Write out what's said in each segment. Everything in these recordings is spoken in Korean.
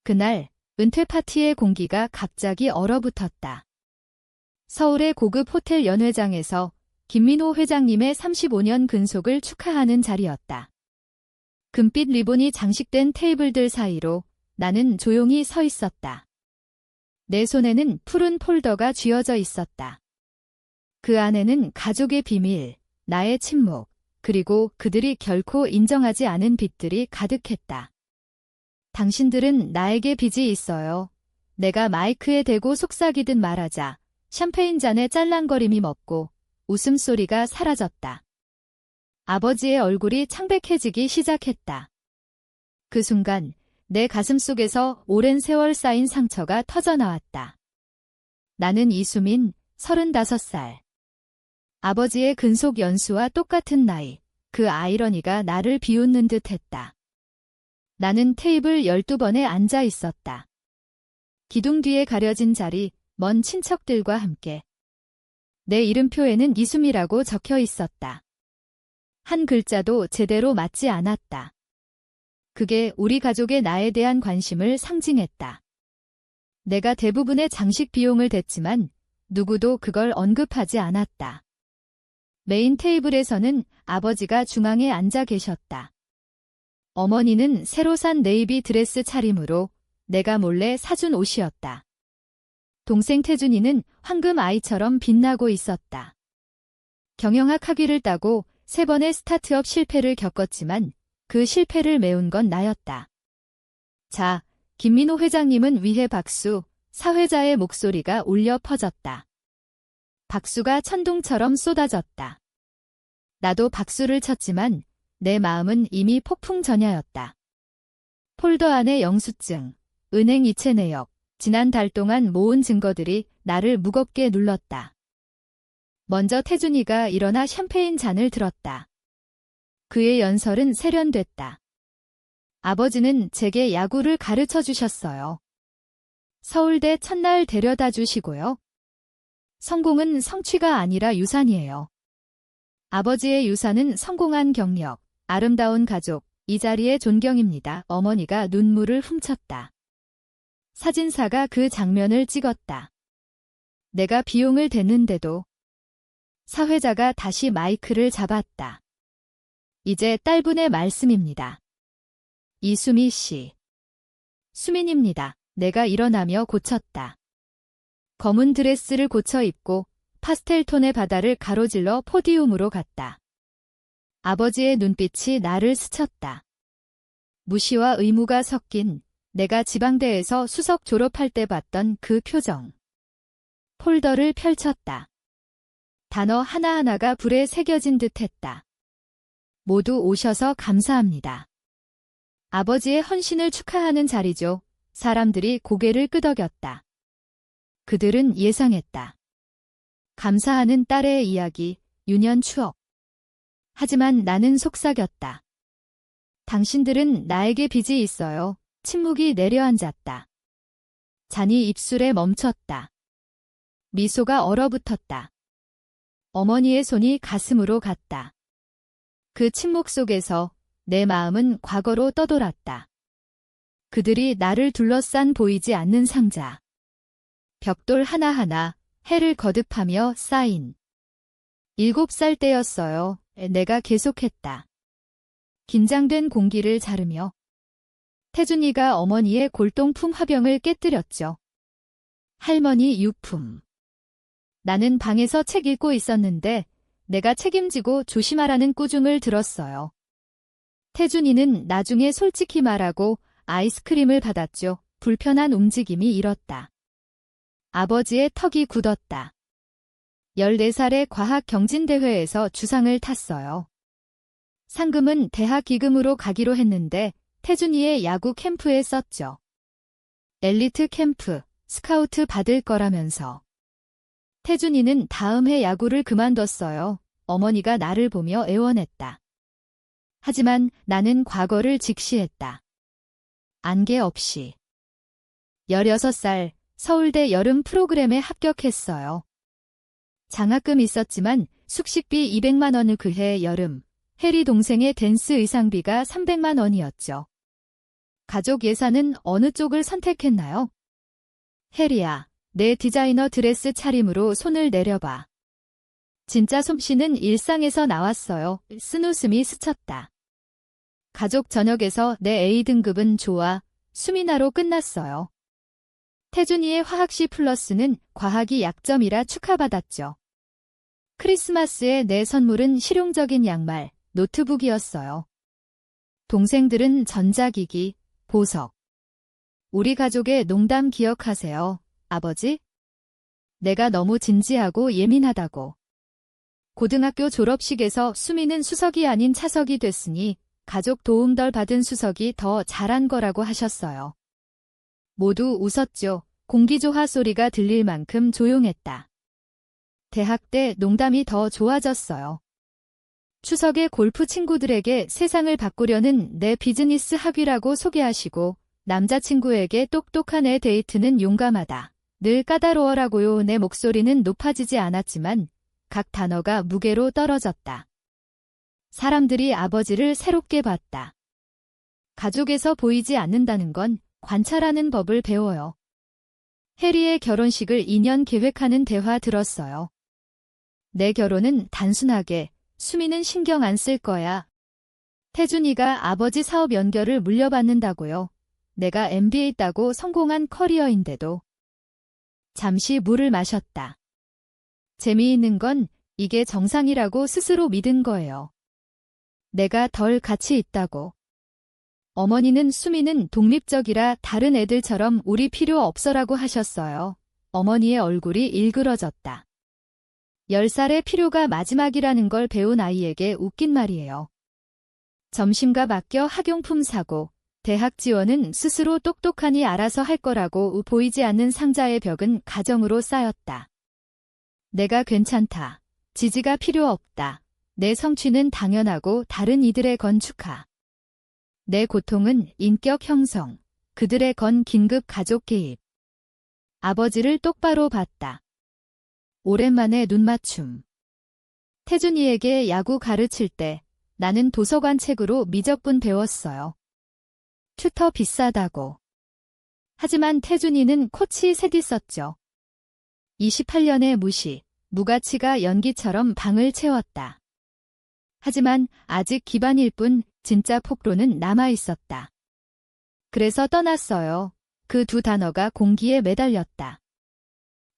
그날 은퇴 파티의 공기가 갑자기 얼어붙었다. 서울의 고급 호텔 연회장에서 김민호 회장님의 35년 근속을 축하하는 자리였다. 금빛 리본이 장식된 테이블들 사이로 나는 조용히 서 있었다. 내 손에는 푸른 폴더가 쥐어져 있었다. 그 안에는 가족의 비밀, 나의 침묵, 그리고 그들이 결코 인정하지 않은 빚들이 가득했다. 당신들은 나에게 빚이 있어요. 내가 마이크에 대고 속삭이듯 말하자 샴페인 잔의 짤랑거림이 멎고 웃음소리가 사라졌다. 아버지의 얼굴이 창백해지기 시작했다. 그 순간 내 가슴속에서 오랜 세월 쌓인 상처가 터져나왔다. 나는 이수민, 35살. 아버지의 근속 연수와 똑같은 나이, 그 아이러니가 나를 비웃는 듯 했다. 나는 테이블 12번에 앉아 있었다. 기둥 뒤에 가려진 자리, 먼 친척들과 함께. 내 이름표에는 이수미라고 적혀 있었다. 한 글자도 제대로 맞지 않았다. 그게 우리 가족의 나에 대한 관심을 상징했다. 내가 대부분의 장식 비용을 댔지만 누구도 그걸 언급하지 않았다. 메인 테이블에서는 아버지가 중앙에 앉아 계셨다. 어머니는 새로 산 네이비 드레스 차림으로 내가 몰래 사준 옷이었다. 동생 태준이는 황금 아이처럼 빛나고 있었다. 경영학 학위를 따고 3번의 스타트업 실패를 겪었지만 그 실패를 메운 건 나였다. 자, 김민호 회장님은 위해 박수, 사회자의 목소리가 울려 퍼졌다. 박수가 천둥처럼 쏟아졌다. 나도 박수를 쳤지만 내 마음은 이미 폭풍 전야였다. 폴더 안의 영수증, 은행 이체 내역, 지난 달 동안 모은 증거들이 나를 무겁게 눌렀다. 먼저 태준이가 일어나 샴페인 잔을 들었다. 그의 연설은 세련됐다. 아버지는 제게 야구를 가르쳐 주셨어요. 서울대 첫날 데려다 주시고요. 성공은 성취가 아니라 유산이에요. 아버지의 유산은 성공한 경력, 아름다운 가족, 이 자리의 존경입니다. 어머니가 눈물을 훔쳤다. 사진사가 그 장면을 찍었다. 내가 비용을 댔는데도 사회자가 다시 마이크를 잡았다. 이제 딸분의 말씀입니다. 이수미 씨. 수민입니다. 내가 일어나며 고쳤다. 검은 드레스를 고쳐 입고 파스텔 톤의 바다를 가로질러 포디움으로 갔다. 아버지의 눈빛이 나를 스쳤다. 무시와 의무가 섞인 내가 지방대에서 수석 졸업할 때 봤던 그 표정. 폴더를 펼쳤다. 단어 하나하나가 불에 새겨진 듯 했다. 모두 오셔서 감사합니다. 아버지의 헌신을 축하하는 자리죠. 사람들이 고개를 끄덕였다. 그들은 예상했다. 감사하는 딸의 이야기, 유년 추억. 하지만 나는 속삭였다. 당신들은 나에게 빚이 있어요. 침묵이 내려앉았다. 잔이 입술에 멈췄다. 미소가 얼어붙었다. 어머니의 손이 가슴으로 갔다. 그 침묵 속에서 내 마음은 과거로 떠돌았다. 그들이 나를 둘러싼 보이지 않는 상자. 벽돌 하나하나 해를 거듭하며 쌓인. 7살 때였어요. 내가 계속했다. 긴장된 공기를 자르며. 태준이가 어머니의 골동품 화병을 깨뜨렸죠. 할머니 유품. 나는 방에서 책 읽고 있었는데 내가 책임지고 조심하라는 꾸중을 들었어요. 태준이는 나중에 솔직히 말하고 아이스크림을 받았죠. 불편한 움직임이 일었다. 아버지의 턱이 굳었다. 14살의 과학 경진대회에서 주상을 탔어요. 상금은 대학 기금으로 가기로 했는데 태준이의 야구 캠프에 썼죠. 엘리트 캠프, 스카우트 받을 거라면서. 태준이는 다음 해 야구를 그만뒀어요. 어머니가 나를 보며 애원했다. 하지만 나는 과거를 직시했다. 안개 없이. 16살 서울대 여름 프로그램에 합격했어요. 장학금 있었지만 숙식비 200만 원을 그해 여름 해리 동생의 댄스 의상비가 300만 원이었죠. 가족 예산은 어느 쪽을 선택했나요? 해리야, 내 디자이너 드레스 차림으로 손을 내려봐. 진짜 솜씨는 일상에서 나왔어요. 쓴웃음이 스쳤다. 가족 저녁에서 내 A등급은 좋아. 수미나로 끝났어요. 태준이의 화학시 플러스는 과학이 약점이라 축하받았죠. 크리스마스에 내 선물은 실용적인 양말, 노트북이었어요. 동생들은 전자기기, 보석. 우리 가족의 농담 기억하세요, 아버지? 내가 너무 진지하고 예민하다고. 고등학교 졸업식에서 수미는 수석이 아닌 차석이 됐으니 가족 도움 덜 받은 수석이 더 잘한 거라고 하셨어요. 모두 웃었죠. 공기조화 소리가 들릴 만큼 조용했다. 대학 때 농담이 더 좋아졌어요. 추석에 골프 친구들에게 세상을 바꾸려는 내 비즈니스 학위라고 소개하시고 남자친구에게 똑똑한 애 데이트는 용감하다. 늘 까다로워라고요. 내 목소리는 높아지지 않았지만 각 단어가 무게로 떨어졌다. 사람들이 아버지를 새롭게 봤다. 가족에서 보이지 않는다는 건 관찰하는 법을 배워요. 해리의 결혼식을 2년 계획하는 대화 들었어요. 내 결혼은 단순하게, 수미는 신경 안 쓸 거야. 태준이가 아버지 사업 연결을 물려받는다고요. 내가 MBA 따고 성공한 커리어인데도. 잠시 물을 마셨다. 재미있는 건 이게 정상이라고 스스로 믿은 거예요. 내가 덜 가치 있다고. 어머니는 수미는 독립적이라 다른 애들처럼 우리 필요 없어라고 하셨어요. 어머니의 얼굴이 일그러졌다. 10살의 필요가 마지막이라는 걸 배운 아이에게 웃긴 말이에요. 점심값 아껴 학용품 사고, 대학 지원은 스스로 똑똑하니 알아서 할 거라고 보이지 않는 상자의 벽은 가정으로 쌓였다. 내가 괜찮다. 지지가 필요 없다. 내 성취는 당연하고 다른 이들의 건 축하. 내 고통은 인격 형성, 그들의 건 긴급 가족 개입. 아버지를 똑바로 봤다. 오랜만에 눈맞춤. 태준이에게 야구 가르칠 때 나는 도서관 책으로 미적분 배웠어요. 튜터 비싸다고. 하지만 태준이는 코치 셋 있었죠. 28년의 무시, 무가치가 연기처럼 방을 채웠다. 하지만 아직 기반일 뿐 진짜 폭로는 남아있었다. 그래서 떠났어요. 그 두 단어가 공기에 매달렸다.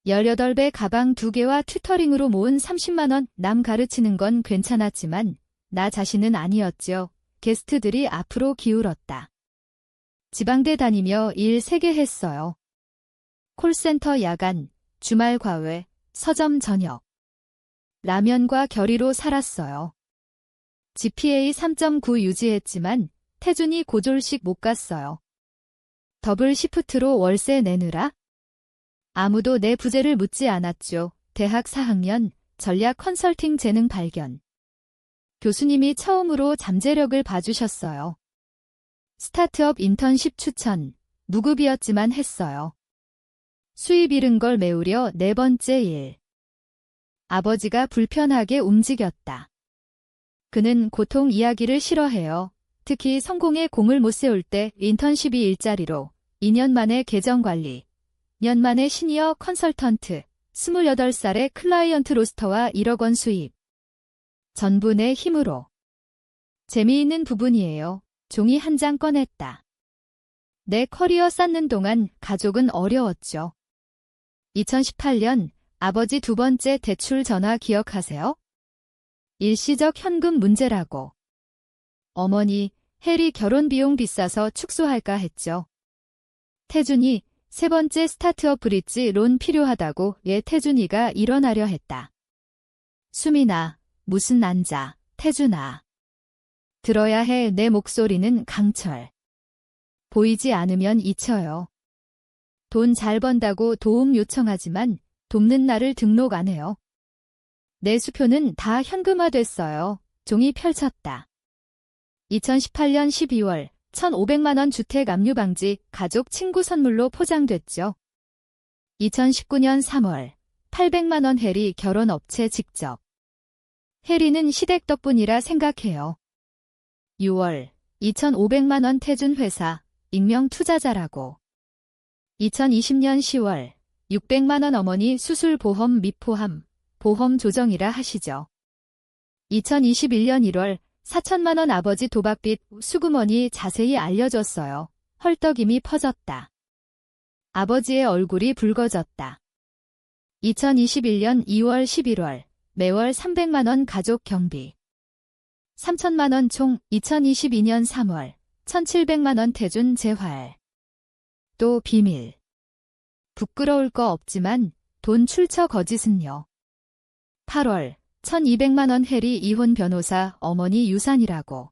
18배 가방 2개와 튜터링으로 모은 30만 원 남 가르치는 건 괜찮았지만 나 자신은 아니었죠. 게스트들이 앞으로 기울었다. 지방대 다니며 일 3개 했어요. 콜센터 야간, 주말 과외, 서점 저녁. 라면과 결의로 살았어요. GPA 3.9 유지했지만 태준이 고졸식 못 갔어요. 더블 시프트로 월세 내느라? 아무도 내 부재를 묻지 않았죠. 대학 4학년 전략 컨설팅 재능 발견. 교수님이 처음으로 잠재력을 봐주셨어요. 스타트업 인턴십 추천, 무급이었지만 했어요. 수입 잃은 걸 메우려 4번째 일. 아버지가 불편하게 움직였다. 그는 고통 이야기를 싫어해요. 특히 성공에 공을 못 세울 때 인턴십이 일자리로 2년 만에 계정관리, 2년 만에 시니어 컨설턴트, 28살의 클라이언트 로스터와 1억 원 수입. 전부 내 힘으로. 재미있는 부분이에요. 종이 한 장 꺼냈다. 내 커리어 쌓는 동안 가족은 어려웠죠. 2018년 아버지 2번째 대출 전화 기억하세요? 일시적 현금 문제라고. 어머니, 해리 결혼 비용 비싸서 축소할까 했죠. 태준이 3번째 스타트업 브릿지 론 필요하다고 태준이가 일어나려 했다. 수민아, 무슨 앉아, 태준아. 들어야 해. 내 목소리는 강철. 보이지 않으면 잊혀요. 돈 잘 번다고 도움 요청하지만 돕는 나를 등록 안 해요. 내 수표는 다 현금화됐어요. 종이 펼쳤다. 2018년 12월 1,500만 원 주택 압류 방지 가족 친구 선물로 포장됐죠. 2019년 3월 800만 원 해리 결혼 업체 직접. 해리는 시댁 덕분이라 생각해요. 6월 2,500만 원 태준 회사 익명 투자자라고. 2020년 10월 600만 원 어머니 수술보험 미포함, 보험 조정이라 하시죠. 2021년 1월 4천만 원 아버지 도박빚 수구머니 자세히 알려줬어요. 헐떡임이 퍼졌다. 아버지의 얼굴이 붉어졌다. 2021년 2월 11월 매월 300만 원 가족 경비. 3천만 원 총 2022년 3월 1,700만 원 태준 재활. 또 비밀. 부끄러울 거 없지만 돈 출처 거짓은요. 8월 1,200만 원 해리 이혼 변호사 어머니 유산이라고.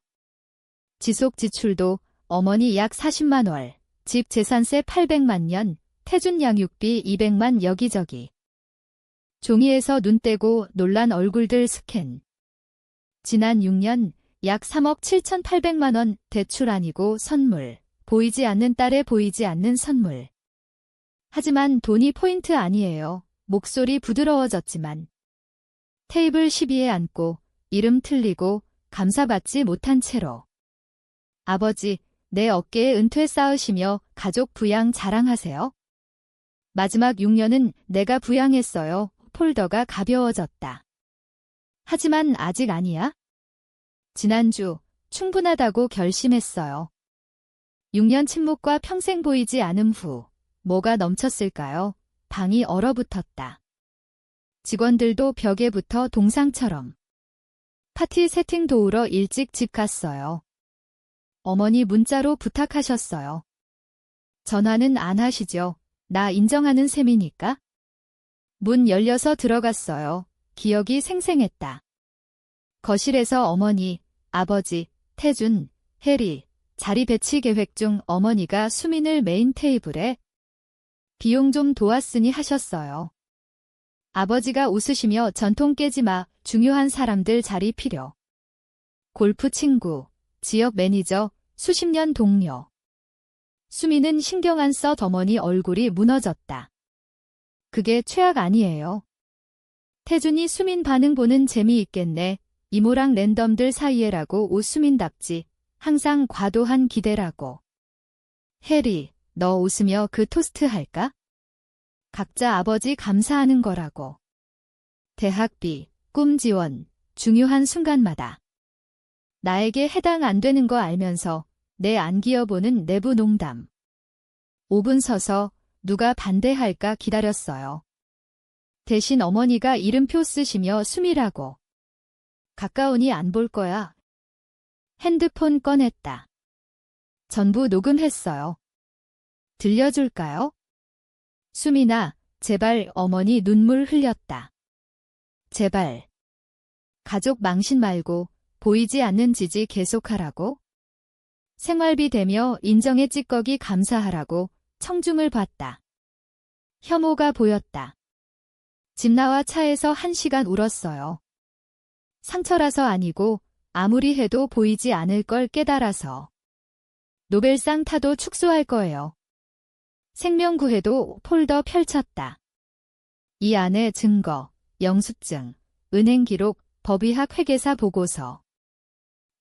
지속 지출도 어머니 약 40만 월, 집 재산세 800만 년, 태준 양육비 200만 여기저기. 종이에서 눈 떼고 놀란 얼굴들 스캔. 지난 6년 약 3억 7,800만 원 대출 아니고 선물. 보이지 않는 딸의 보이지 않는 선물. 하지만 돈이 포인트 아니에요. 목소리 부드러워졌지만. 테이블 12에 앉고 이름 틀리고 감사받지 못한 채로. 아버지, 내 어깨에 은퇴 쌓으시며 가족 부양 자랑하세요. 마지막 6년은 내가 부양했어요. 폴더가 가벼워졌다. 하지만 아직 아니야? 지난주 충분하다고 결심했어요. 6년 침묵과 평생 보이지 않음 후 뭐가 넘쳤을까요? 방이 얼어붙었다. 직원들도 벽에 붙어 동상처럼. 파티 세팅 도우러 일찍 집 갔어요. 어머니 문자로 부탁하셨어요. 전화는 안 하시죠? 나 인정하는 셈이니까. 문 열려서 들어갔어요. 기억이 생생했다. 거실에서 어머니, 아버지, 태준, 해리, 자리 배치 계획 중 어머니가 수민을 메인 테이블에 비용 좀 도왔으니 하셨어요. 아버지가 웃으시며 전통 깨지 마, 중요한 사람들 자리 필요. 골프 친구, 지역 매니저, 수십 년 동료. 수민은 신경 안 써 어머니 얼굴이 무너졌다. 그게 최악 아니에요. 태준이 수민 반응 보는 재미있겠네. 이모랑 랜덤들 사이에라고 오수민답지. 항상 과도한 기대라고. 해리, 너 웃으며 그 토스트 할까? 각자 아버지 감사하는 거라고. 대학비, 꿈 지원, 중요한 순간마다. 나에게 해당 안 되는 거 알면서 내 안 기어보는 내부 농담. 5분 서서 누가 반대할까 기다렸어요. 대신 어머니가 이름표 쓰시며 수미라고. 가까우니 안 볼 거야. 핸드폰 꺼냈다. 전부 녹음했어요. 들려줄까요? 수민아, 제발. 어머니 눈물 흘렸다. 제발. 가족 망신 말고 보이지 않는 지지 계속하라고. 생활비 대며 인정의 찌꺼기 감사하라고 청중을 봤다. 혐오가 보였다. 집 나와 차에서 1시간 울었어요. 상처라서 아니고 아무리 해도 보이지 않을 걸 깨달아서. 노벨상 타도 축소할 거예요. 생명 구해도 폴더 펼쳤다. 이 안에 증거, 영수증, 은행 기록, 법의학 회계사 보고서.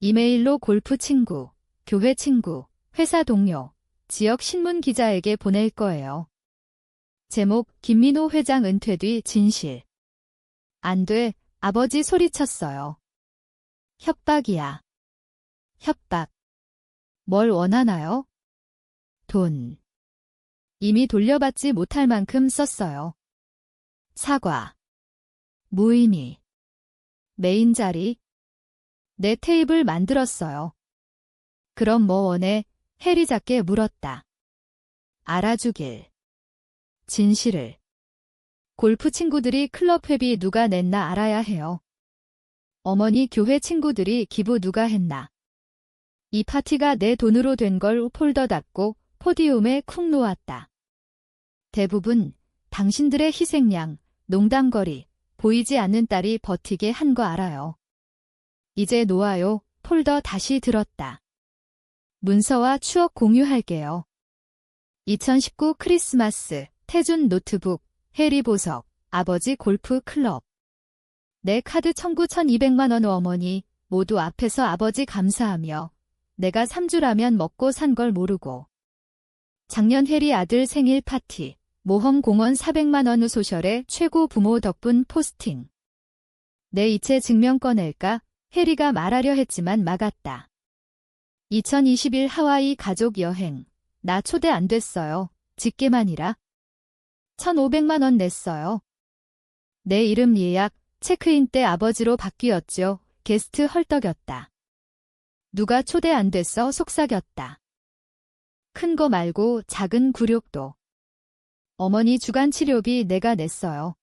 이메일로 골프 친구, 교회 친구, 회사 동료, 지역 신문 기자에게 보낼 거예요. 제목 김민호 회장 은퇴 뒤 진실. 안 돼, 아버지 소리쳤어요. 협박이야. 협박. 뭘 원하나요? 돈. 이미 돌려받지 못할 만큼 썼어요. 사과. 무의미. 메인 자리. 내 테이블 만들었어요. 그럼 뭐 원해? 해리 작게 물었다. 알아주길. 진실을. 골프 친구들이 클럽 회비 누가 냈나 알아야 해요. 어머니 교회 친구들이 기부 누가 했나. 이 파티가 내 돈으로 된 걸 폴더 닫고 포디움에 쿵 놓았다. 대부분 당신들의 희생양, 농담거리, 보이지 않는 딸이 버티게 한 거 알아요. 이제 놓아요. 폴더 다시 들었다. 문서와 추억 공유할게요. 2019 크리스마스, 태준 노트북, 해리 보석, 아버지 골프 클럽. 내 카드 청구 1,200만 원 어머니, 모두 앞에서 아버지 감사하며 내가 3주라면 먹고 산 걸 모르고 작년 해리 아들 생일 파티, 모험 공원 400만 원 소셜의 최고 부모 덕분 포스팅. 내 이체 증명 꺼낼까? 해리가 말하려 했지만 막았다. 2021 하와이 가족 여행. 나 초대 안 됐어요. 직계만이라. 1,500만 원 냈어요. 내 이름 예약, 체크인 때 아버지로 바뀌었죠. 게스트 헐떡였다. 누가 초대 안 됐어? 속삭였다. 큰 거 말고 작은 굴욕도. 어머니 주간 치료비 내가 냈어요.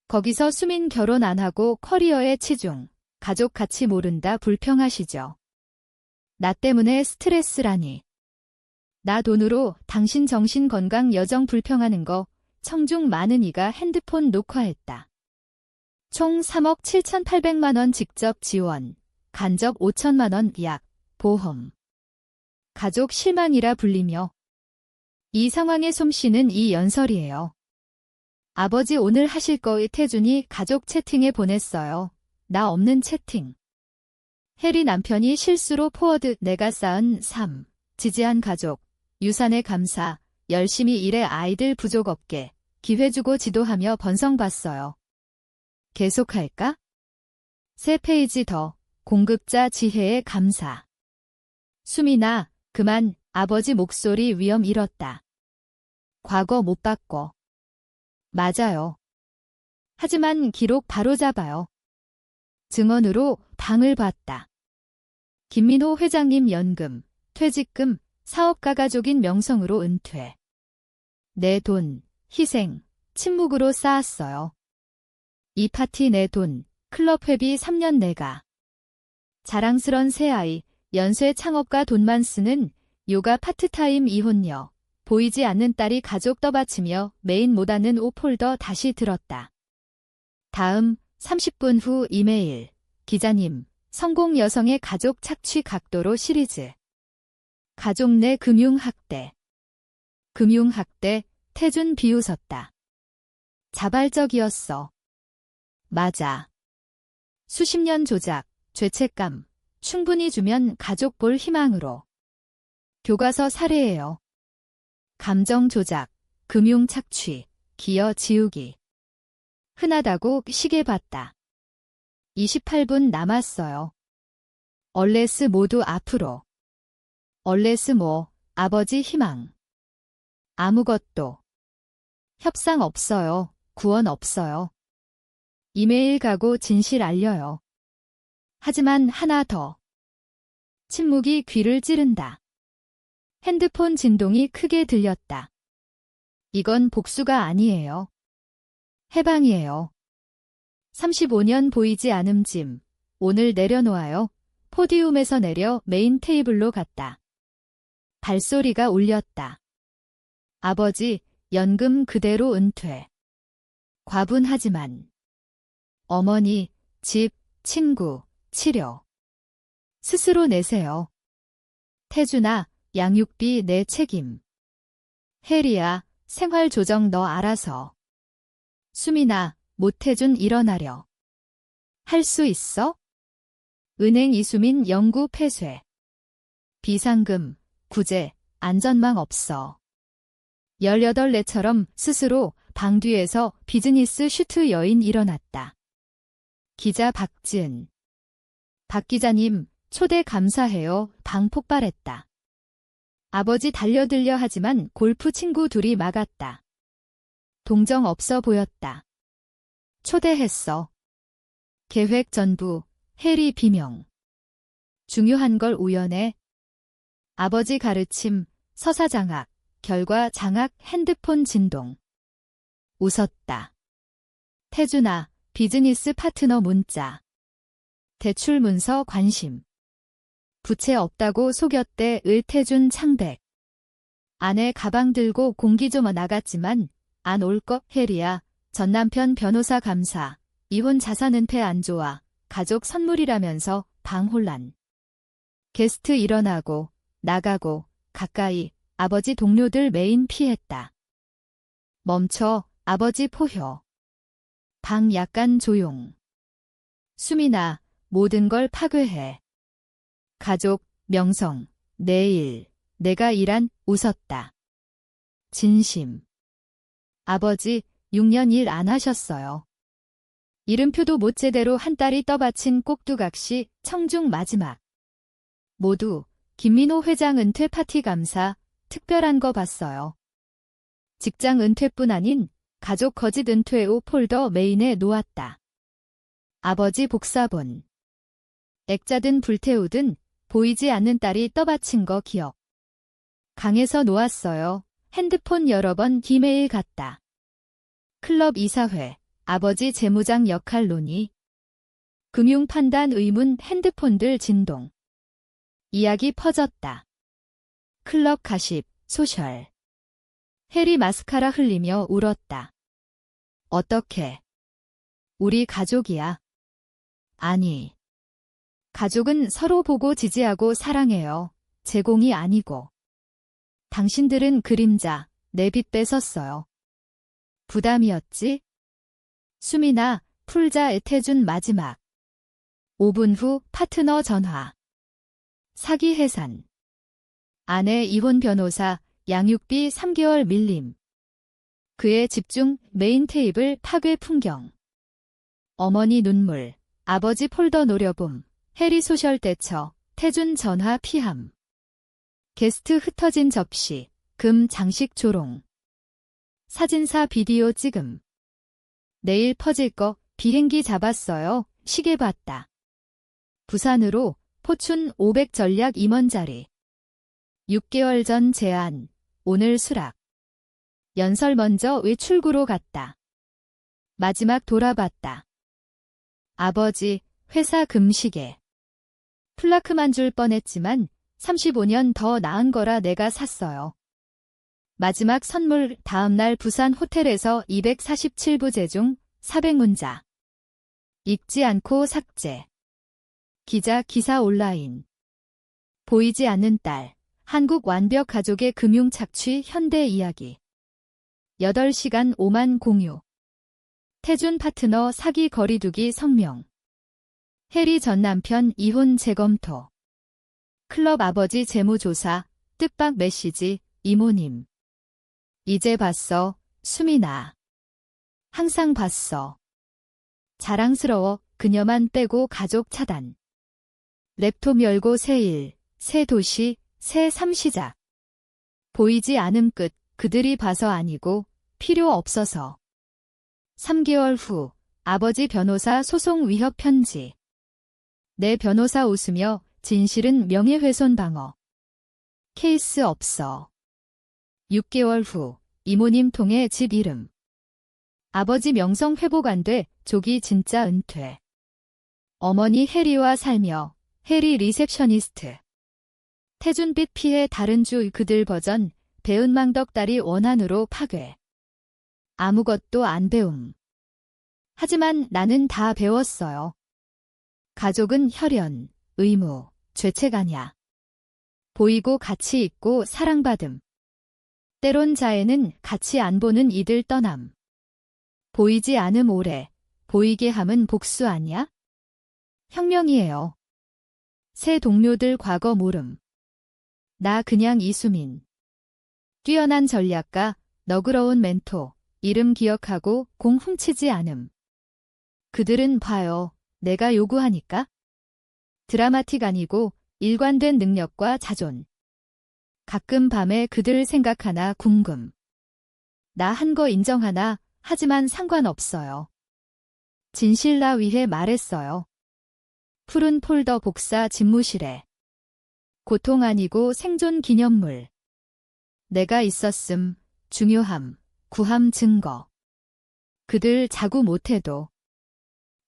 거기서 수민 결혼 안 하고 커리어에 치중. 가족 가치 모른다 불평하시죠. 나 때문에 스트레스라니. 나 돈으로 당신 정신 건강 여정 불평하는 거 청중 많은 이가 핸드폰 녹화했다. 총 3억 7,800만 원 직접 지원, 간접 5천만 원 약, 보험. 가족 실망이라 불리며. 이 상황에 솜씨는 이 연설이에요. 아버지 오늘 하실 거에 태준이 가족 채팅에 보냈어요. 나 없는 채팅. 해리 남편이 실수로 포워드 내가 쌓은 삶, 지지한 가족, 유산에 감사, 열심히 일해 아이들 부족 없게, 기회 주고 지도하며 번성봤어요. 계속할까? 3페이지 더, 공급자 지혜에 감사. 수민아, 그만, 아버지 목소리 위험 잃었다. 과거 못 바꿔. 맞아요. 하지만 기록 바로잡아요. 증언으로 방을 봤다. 김민호 회장님 연금, 퇴직금, 사업가 가족인 명성으로 은퇴. 내 돈, 희생, 침묵으로 쌓았어요. 이 파티 내 돈, 클럽 회비 3년 내가. 자랑스런 새아이, 연쇄 창업가 돈만 쓰는 요가 파트타임 이혼녀. 보이지 않는 딸이 가족 떠받치며 메인 못 하는 5폴더 다시 들었다. 다음 30분 후 이메일. 기자님, 성공 여성의 가족 착취 각도로 시리즈. 가족 내 금융학대. 금융학대, 태준 비웃었다. 자발적이었어. 맞아. 수십 년 조작, 죄책감, 충분히 주면 가족 볼 희망으로. 교과서 사례예요. 감정 조작, 금융 착취, 기여 지우기. 흔하다고 시계 봤다. 28분 남았어요. 얼레스 모두 앞으로. 얼레스 뭐, 아버지 희망. 아무것도. 협상 없어요. 구원 없어요. 이메일 가고 진실 알려요. 하지만 하나 더. 침묵이 귀를 찌른다. 핸드폰 진동이 크게 들렸다. 이건 복수가 아니에요. 해방이에요. 35년 보이지 않음 짐. 오늘 내려놓아요. 포디움에서 내려 메인 테이블로 갔다. 발소리가 울렸다. 아버지, 연금 그대로 은퇴. 과분하지만. 어머니, 집, 친구, 치료. 스스로 내세요. 태준아, 양육비 내 책임. 해리야, 생활 조정 너 알아서. 수민아, 모태준 일어나려. 할 수 있어? 은행 이수민 영구 폐쇄. 비상금, 구제, 안전망 없어. 18내처럼 스스로 방 뒤에서 비즈니스 슈트 여인 일어났다. 기자 박지은. 박 기자님, 초대 감사해요. 방 폭발했다. 아버지 달려들려 하지만 골프 친구 둘이 막았다. 동정 없어 보였다. 초대했어. 계획 전부, 해리 비명. 중요한 걸 우연해. 아버지 가르침, 서사 장악, 결과 장악 핸드폰 진동. 웃었다. 태준아, 비즈니스 파트너 문자. 대출 문서 관심. 부채 없다고 속였대 을태준 창백. 아내 가방 들고 공기 좀 나갔지만 안 올 거 해리야. 전 남편 변호사 감사. 이혼 자산 은폐 안 좋아. 가족 선물이라면서 방 혼란. 게스트 일어나고 나가고 가까이 아버지 동료들 메인 피했다. 멈춰 아버지 포효. 방 약간 조용. 수민아, 모든 걸 파괴해. 가족, 명성, 내일, 내가 일한 웃었다. 진심. 아버지, 6년 일 안 하셨어요. 이름표도 못 제대로 한 딸이 떠받친 꼭두각시 청중 마지막. 모두 김민호 회장 은퇴 파티 감사 특별한 거 봤어요. 직장 은퇴뿐 아닌 가족 거짓 은퇴 후 폴더 메인에 놓았다. 아버지 복사본. 액자든 불태우든 보이지 않는 딸이 떠받친 거 기억. 강에서 놓았어요. 핸드폰 여러 번 기메일 갔다. 클럽 이사회, 아버지 재무장 역할 논의. 금융판단 의문 핸드폰들 진동. 이야기 퍼졌다. 클럽 가십, 소셜. 해리 마스카라 흘리며 울었다. 어떻게? 우리 가족이야. 아니. 가족은 서로 보고 지지하고 사랑해요. 제공이 아니고. 당신들은 그림자, 내 빚 뺏었어요. 부담이었지? 수민아, 풀자. 애태준 마지막. 5분 후 파트너 전화. 사기 해산. 아내 이혼 변호사, 양육비 3개월 밀림. 그의 집중, 메인 테이블 파괴 풍경. 어머니 눈물, 아버지 폴더 노려봄, 해리 소셜 대처, 태준 전화 피함. 게스트 흩어진 접시, 금 장식 조롱. 사진사 비디오 찍음. 내일 퍼질 거, 비행기 잡았어요. 시계 봤다. 부산으로 포춘 500 전략 임원 자리. 6개월 전 제안, 오늘 수락. 연설 먼저 외출구로 갔다. 마지막 돌아봤다. 아버지, 회사 금시계. 플라크만 줄 뻔했지만 35년 더 나은 거라 내가 샀어요. 마지막 선물 다음날 부산 호텔에서 247부제 중 400문자. 읽지 않고 삭제. 기자 기사 온라인. 보이지 않는 딸. 한국 완벽 가족의 금융 착취 현대 이야기. 8시간 5만 공유. 태준 파트너 사기 거리두기 성명. 해리 전 남편 이혼 재검토. 클럽 아버지 재무조사, 뜻밖 메시지, 이모님. 이제 봤어, 수민아. 항상 봤어. 자랑스러워, 그녀만 빼고 가족 차단. 랩톱 열고 새 일, 새 도시, 새 삶 시작. 보이지 않음 끝, 그들이 봐서 아니고 필요 없어서. 3개월 후, 아버지 변호사 소송 위협 편지. 내 변호사 웃으며 진실은 명예훼손 방어. 케이스 없어. 6개월 후, 이모님 통해 집 이름. 아버지 명성 회복 안 돼, 조기 진짜 은퇴. 어머니 해리와 살며, 해리 리셉셔니스트. 태준빛 피해 다른 주 그들 버전, 배은망덕 딸이 원한으로 파괴. 아무것도 안 배움. 하지만 나는 다 배웠어요. 가족은 혈연, 의무, 죄책 아냐. 보이고 가치 있고 사랑받음. 때론 자애는 가치 안 보는 이들 떠남. 보이지 않음 오래, 보이게 함은 복수 아냐? 혁명이에요. 새 동료들 과거 모름. 나 그냥 이수민. 뛰어난 전략가, 너그러운 멘토, 이름 기억하고 공 훔치지 않음. 그들은 봐요. 내가 요구하니까. 드라마틱 아니고 일관된 능력과 자존. 가끔 밤에 그들 생각하나 궁금. 나 한 거 인정하나, 하지만 상관없어요. 진실 나 위해 말했어요. 푸른 폴더 복사 집무실에. 고통 아니고 생존 기념물. 내가 있었음, 중요함, 구함 증거. 그들 자구 못해도.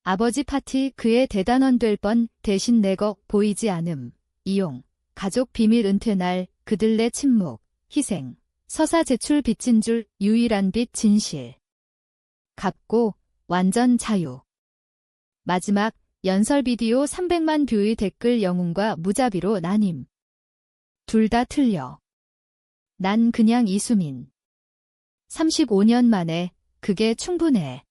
아버지 파티 그의 대단원 될 뻔 대신 내거 보이지 않음, 이용, 가족 비밀 은퇴 날 그들의 침묵, 희생, 서사 제출 빚진 줄 유일한 빚 진실. 갚고 완전 자유. 마지막 연설 비디오 300만 뷰의 댓글 영웅과 무자비로 나님. 둘 다 틀려. 난 그냥 이수민. 35년 만에 그게 충분해.